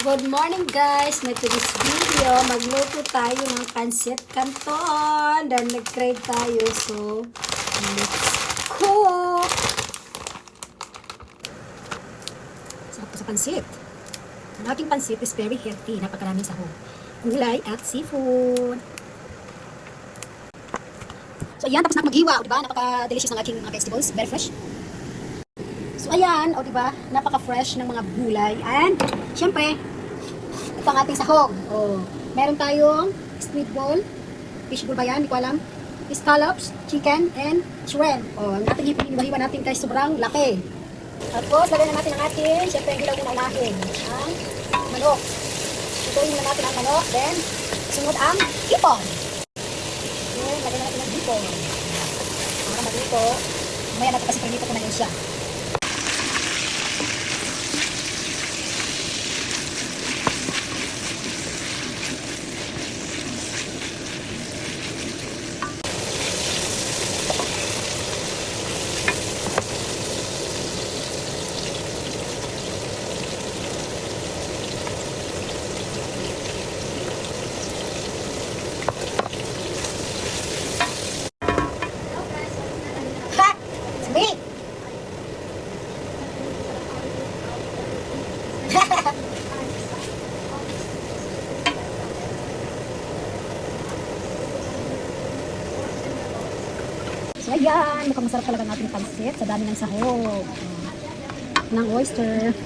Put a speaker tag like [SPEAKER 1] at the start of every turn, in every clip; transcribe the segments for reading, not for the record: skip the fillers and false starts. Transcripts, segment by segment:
[SPEAKER 1] Good morning guys! May to this video, magluto tayo ng pancit canton. Then nag-crave tayo. So, let's cook! Sarap po sa pancit. Ang aking pancit is very healthy. Napakaraming sahog. Gulay at seafood. So, ayan. Tapos na maghiwa. Diba? Napaka-delicious ng aking mga vegetables. Very fresh. So, ayan. O, diba? Napaka-fresh ng mga gulay. And, syempre, ito ang ating sahog. Oh, meron tayong squid ball. Fish ball ba yan? Hindi ko alam. Scallops, chicken, and shrimp. Oh, ang ating hiwa natin guys, sobrang laki. Tapos, lagyan na natin ang ating, syempre, hilaw muna unahin. Ang manok. Ituin muna natin ang manok. Then, sunod ang ipon. Then, lagyan na natin ang ipon. Para maluto. Mamaya natin kasi prinito ko na yun siya. So ayan, mukhang masarap talaga ng ating pansit sa dami ng sahog ng oyster.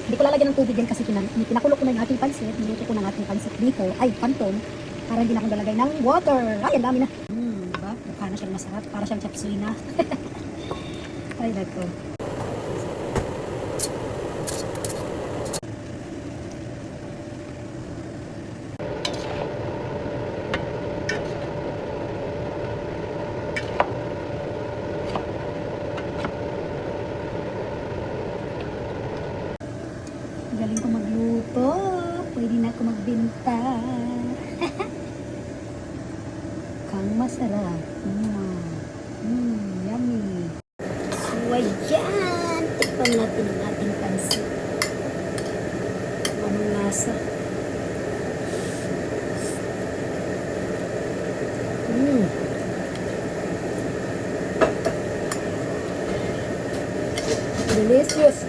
[SPEAKER 1] Hindi ko lalagyan ng tubig din kasi pinakulo ko na yung ating pansit. Niluto ko ng ating pansit dito, ay canton, para hindi na akong lalagay ng water. Ay, ang dami na. Diba? Mukha na siyang masarap, para siyang chapsina. Try that ko. Galing ko magluto. Pwede na ako magbenta. Kang masarap. Yummy. So, ayan. Tikpan natin ang ating pansit. Anong lasa? Delicious.